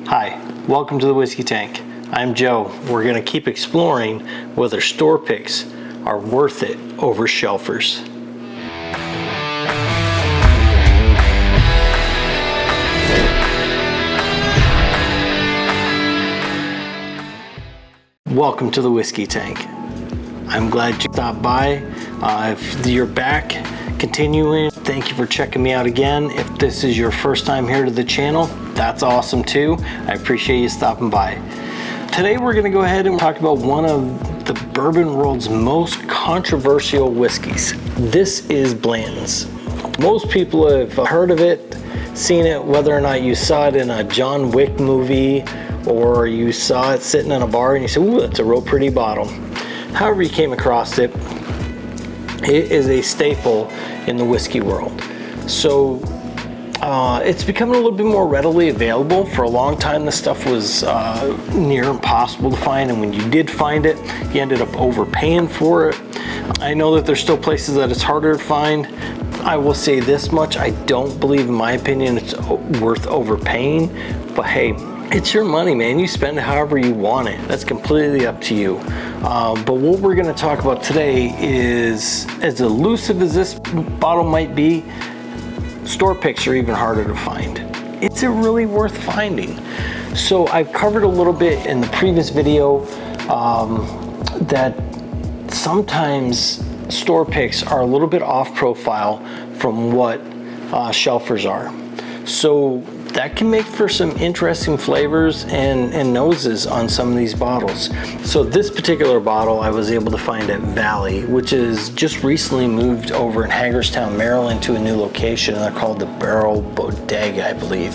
Hi, welcome to the Whiskey Tank. I'm Joe. We're going to keep exploring whether store picks are worth it over shelfers. Welcome to the Whiskey Tank. I'm glad you stopped by. If you're back, continuing, thank you for checking me out again. If this is your first time here to the channel, that's awesome too. I appreciate you stopping by. Today we're going to go ahead and talk about one of the bourbon world's most controversial whiskeys. This is Blanton's. Most people have heard of it, seen it, whether or not you saw it in a John Wick movie or you saw it sitting in a bar and you said, ooh, that's a real pretty bottle. However you came across it, it is a staple in the whiskey world. So it's becoming a little bit more readily available. For a long time, this stuff was near impossible to find, and when you did find it, you ended up overpaying for it. I know that there's still places that it's harder to find. I will say this much, I don't believe, in my opinion, it's worth overpaying, but hey, it's your money, man. You spend it however you want it. That's completely up to you. But what we're going to talk about today is, as elusive as this bottle might be, store picks are even harder to find. Is it really worth finding? So I've covered a little bit in the previous video that sometimes store picks are a little bit off profile from what shelfers are. So that can make for some interesting flavors and noses on some of these bottles. So this particular bottle I was able to find at Valley, which is just recently moved over in Hagerstown, Maryland to a new location. They're called the Bodega, I believe.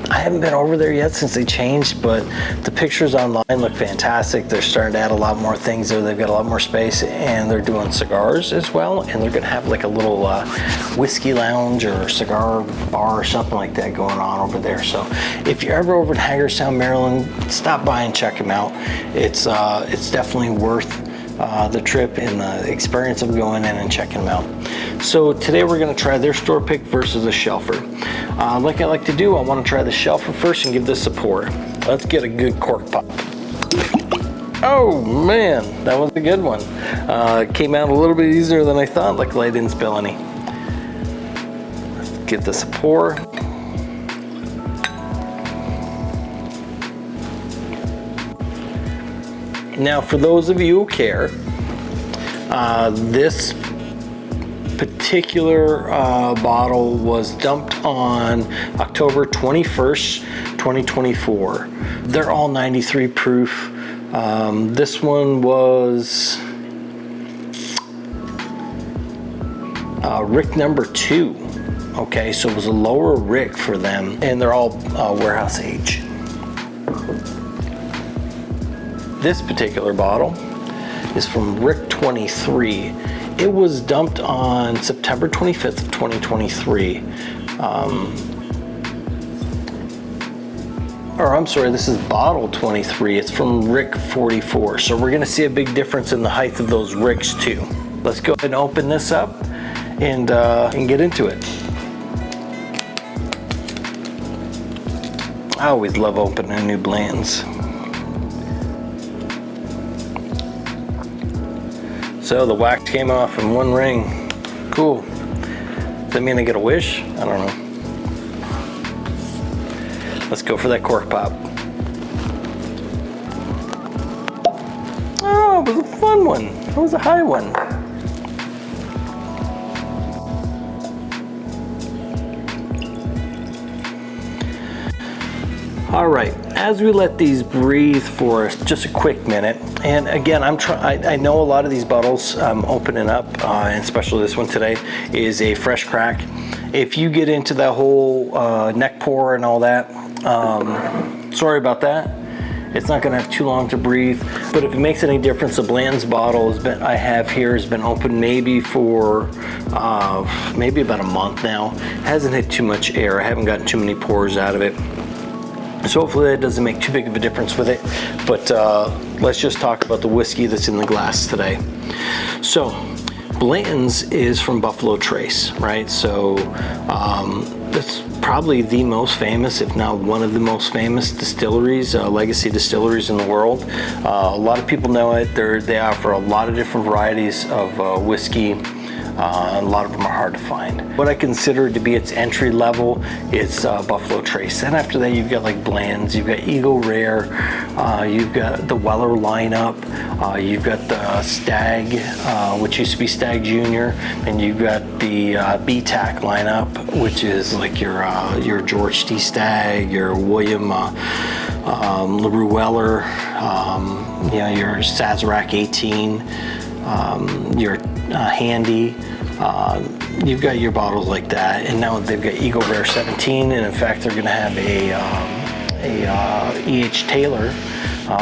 I haven't been over there yet since they changed, but the pictures online look fantastic. They're starting to add a lot more things there. They've got a lot more space, and they're doing cigars as well, and they're gonna have like a little whiskey lounge or cigar bar or something like that going on over there. So if you're ever over in Hagerstown, Maryland, stop by and check them out. It's definitely worth the trip and the experience of going in and checking them out. So today we're going to try their store pick versus a shelfer. Like I like to do, I want to try the shelfer first and give this a pour. Let's get a good cork pop. Oh man, that was a good one. Came out a little bit easier than I thought. Luckily I didn't spill any. Let's give this a pour. Now, for those of you who care, this particular bottle was dumped on October 21st, 2024. They're all 93 proof. This one was Rick number 2. Okay, so it was a lower Rick for them, and they're all warehouse age. This particular bottle is from Rick 23. It was dumped on September 25th of 2023. Or I'm sorry, this is bottle 23. It's from Rick 44. So we're gonna see a big difference in the height of those Ricks too. Let's go ahead and open this up and get into it. I always love opening new Blantons. So the wax came off in one ring. Cool. Does that mean I get a wish? I don't know. Let's go for that cork pop. Oh, it was a fun one. It was a high one. All right, as we let these breathe for just a quick minute, and again, I know a lot of these bottles I'm opening up, and especially this one today, is a fresh crack. If you get into that whole neck pour and all that, sorry about that. It's not gonna have too long to breathe, but if it makes any difference, the Blanton's bottle I have here has been open maybe for maybe about a month now. It hasn't hit too much air. I haven't gotten too many pours out of it. So hopefully that doesn't make too big of a difference with it. But let's just talk about the whiskey that's in the glass today. So Blanton's is from Buffalo Trace, right? So It's probably the most famous, if not one of the most famous distilleries, legacy distilleries in the world. A lot of people know it. They offer a lot of different varieties of whiskey. A lot of them are hard to find. What I consider to be its entry level is Buffalo Trace. And after that, you've got like Bland's, you've got Eagle Rare, you've got the Weller lineup, you've got the Stag, which used to be Stag Junior, and you've got the BTAC lineup, which is like your George T. Stag, your William LaRue Weller, your Sazerac 18, your Handy. You've got your bottles like that, and now they've got Eagle Rare 17, and in fact they're going to have a E.H. Taylor,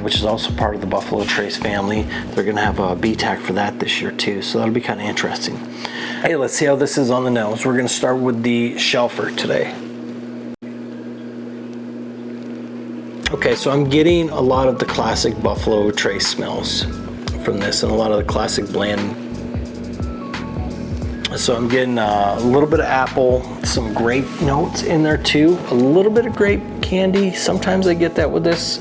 which is also part of the Buffalo Trace family. They're going to have a BTAC for that this year too, so that'll be kind of interesting. Hey, let's see how this is on the nose. We're going to start with the Shelfer today. Okay, so I'm getting a lot of the classic Buffalo Trace smells from this, and a lot of the classic Blanton. So I'm getting a little bit of apple, some grape notes in there too, a little bit of grape candy. Sometimes I get that with this.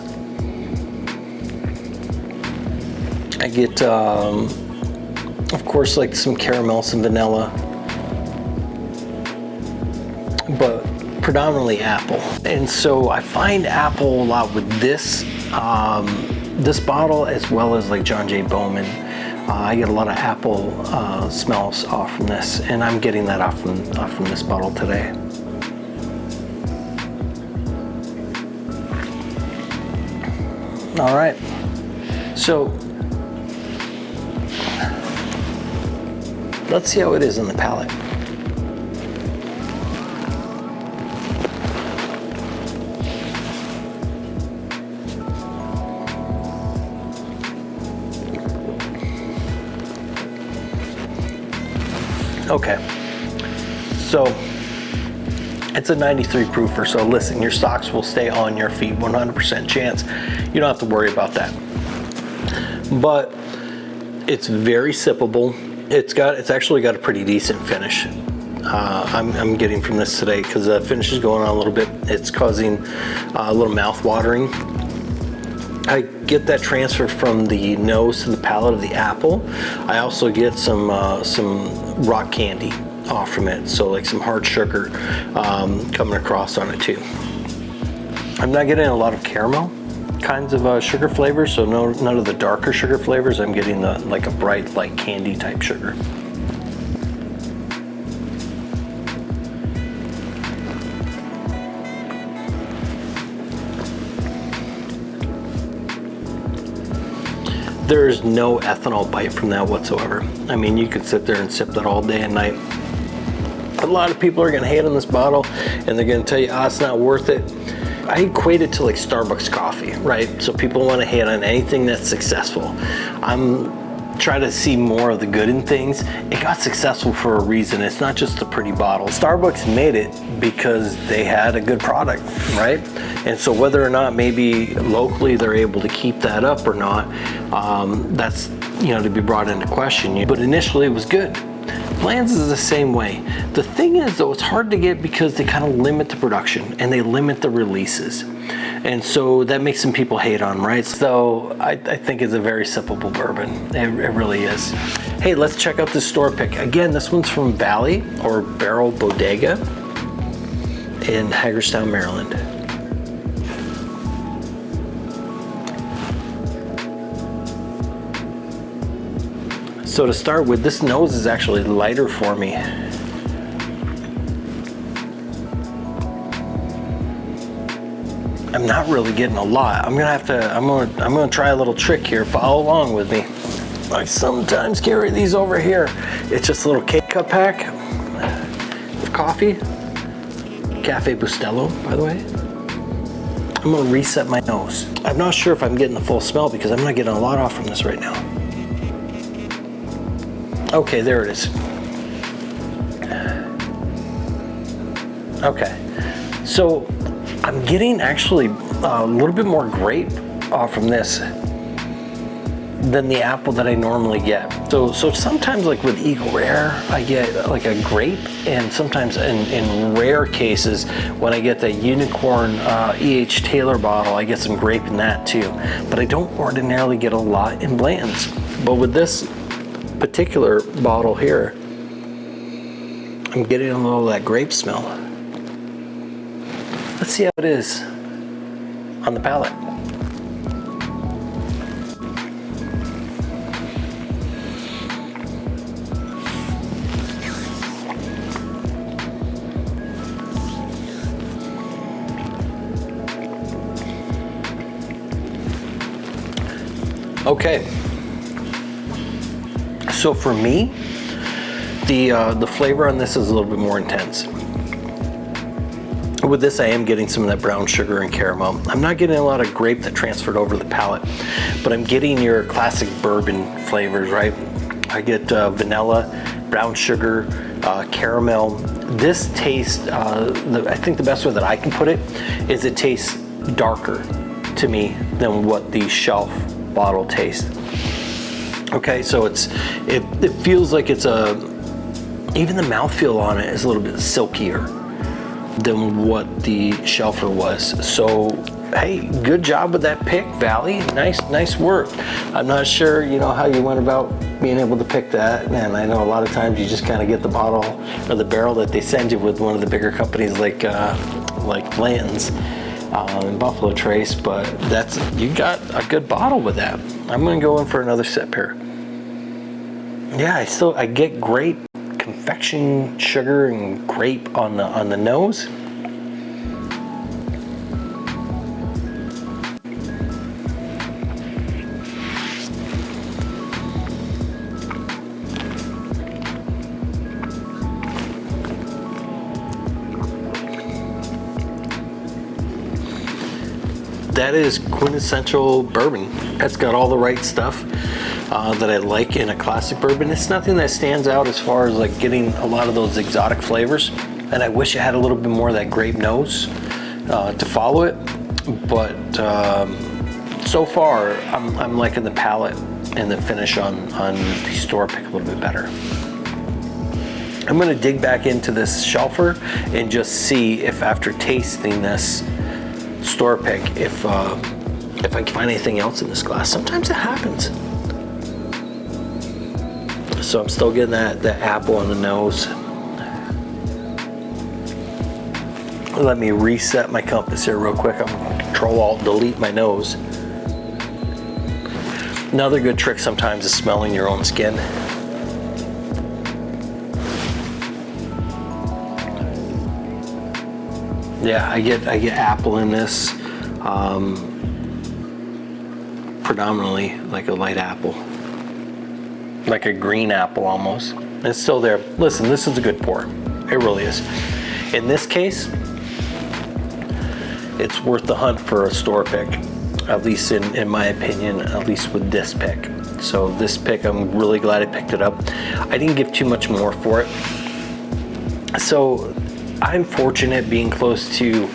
I get, of course, like some caramel, some vanilla, but predominantly apple. And so I find apple a lot with this bottle, as well as like John J. Bowman. I get a lot of apple smells off from this, and I'm getting that off from this bottle today. All right, so let's see how it is on the palate. Okay, so it's a 93 proofer, so listen, your socks will stay on your feet, 100% chance. You don't have to worry about that. But it's very sippable. It's actually got a pretty decent finish. I'm getting from this today, because the finish is going on a little bit. It's causing a little mouth watering. I get that transfer from the nose to the palate of the apple. I also get some rock candy off from it, so like some hard sugar coming across on it too. I'm not getting a lot of caramel kinds of sugar flavors, so none of the darker sugar flavors. I'm getting like a bright, like candy type sugar. There's no ethanol bite from that whatsoever. I mean, you could sit there and sip that all day and night. A lot of people are gonna hate on this bottle, and they're gonna tell you, it's not worth it. I equate it to like Starbucks coffee, right? So people wanna hate on anything that's successful. I'm trying to see more of the good in things. It got successful for a reason. It's not just a pretty bottle. Starbucks made it because they had a good product, right? And so whether or not maybe locally they're able to keep that up or not, that's to be brought into question. But initially it was good. Bland's is the same way. The thing is though, it's hard to get because they kind of limit the production and they limit the releases. And so that makes some people hate on, right? So I think it's a very sippable bourbon. It really is. Hey, let's check out this store pick. Again, this one's from Valley or Barrel Bodega in Hagerstown, Maryland. So to start with, this nose is actually lighter for me. I'm not really getting a lot. I'm gonna try a little trick here. Follow along with me. I sometimes carry these over here. It's just a little K-cup pack of coffee. Cafe Bustelo, by the way. I'm gonna reset my nose. I'm not sure if I'm getting the full smell because I'm not getting a lot off from this right now. Okay, there it is. Okay, so I'm getting actually a little bit more grape off from this than the apple that I normally get. So sometimes, like with Eagle Rare, I get like a grape, and sometimes in rare cases, when I get the Unicorn E.H. Taylor bottle, I get some grape in that too. But I don't ordinarily get a lot in Blanton's. But with this particular bottle here, I'm getting a little of that grape smell. Let's see how it is on the palate. Okay, so for me, the flavor on this is a little bit more intense. With this, I am getting some of that brown sugar and caramel. I'm not getting a lot of grape that transferred over the palate, but I'm getting your classic bourbon flavors, right? I get vanilla, brown sugar, caramel. This tastes, I think the best way that I can put it is it tastes darker to me than what the shelf bottle tastes. Okay, so it feels like it's even the mouthfeel on it is a little bit silkier than what the shelfer was. So hey, good job with that pick, Valley. Nice work. I'm not sure, you know, how you went about being able to pick that, and I know a lot of times you just kind of get the bottle or the barrel that they send you with one of the bigger companies like Blanton's and Buffalo Trace, but you got a good bottle with that. I'm gonna go in for another sip here. Yeah, I get grape, confection sugar and grape on the nose. That is quintessential bourbon. That's got all the right stuff that I like in a classic bourbon. It's nothing that stands out as far as like getting a lot of those exotic flavors. And I wish it had a little bit more of that grape nose to follow it. But so far, I'm liking the palate and the finish on the store pick a little bit better. I'm gonna dig back into this shelfer and just see if after tasting this store pick, if I can find anything else in this glass. Sometimes it happens. So I'm still getting that apple on the nose. Let me reset my compass here real quick. I'm gonna Control-Alt-Delete my nose. Another good trick sometimes is smelling your own skin. Yeah, I get apple in this, predominantly like a light apple, like a green apple almost. It's still there. Listen, this is a good pour. It really is. In this case, it's worth the hunt for a store pick, at least in my opinion, at least with this pick. So this pick, I'm really glad I picked it up. I didn't give too much more for it. So I'm fortunate being close to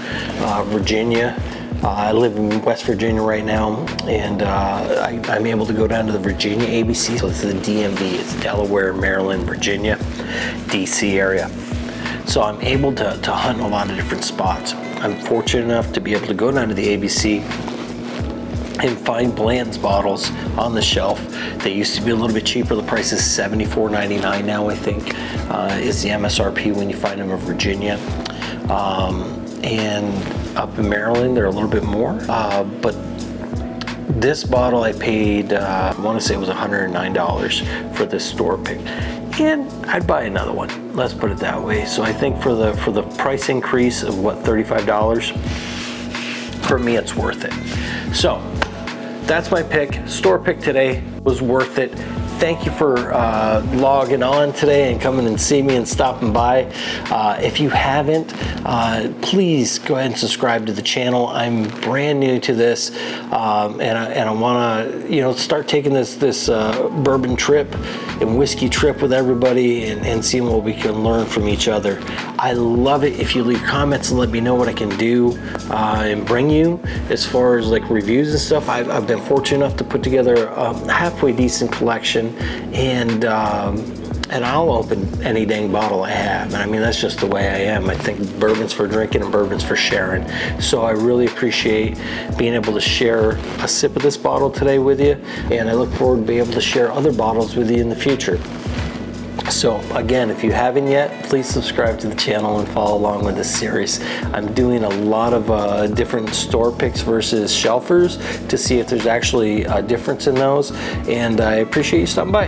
Virginia. I live in West Virginia right now, and I'm able to go down to the Virginia ABC. So this is the DMV. It's Delaware, Maryland, Virginia, DC area. So I'm able to hunt a lot of different spots. I'm fortunate enough to be able to go down to the ABC and find Blanton's bottles on the shelf. They used to be a little bit cheaper. The price is $74.99 now, I think, is the MSRP when you find them in Virginia. And up in Maryland, they're a little bit more. But this bottle I paid, I want to say it was $109 for this store pick. And I'd buy another one, let's put it that way. So I think for the price increase of what, $35, for me it's worth it. So that's my pick. Store pick today was worth it. Thank you for logging on today and coming and see me and stopping by. If you haven't, please go ahead and subscribe to the channel. I'm brand new to this, and I want to, start taking this bourbon trip and whiskey trip with everybody and seeing what we can learn from each other. I love it if you leave comments and let me know what I can do and bring you as far as like reviews and stuff. I've been fortunate enough to put together a halfway decent collection in, and I'll open any dang bottle I have. And I mean, that's just the way I am. I think bourbon's for drinking and bourbon's for sharing. So I really appreciate being able to share a sip of this bottle today with you. And I look forward to being able to share other bottles with you in the future. So again, if you haven't yet, please subscribe to the channel and follow along with this series. I'm doing a lot of different store picks versus shelfers to see if there's actually a difference in those. And I appreciate you stopping by.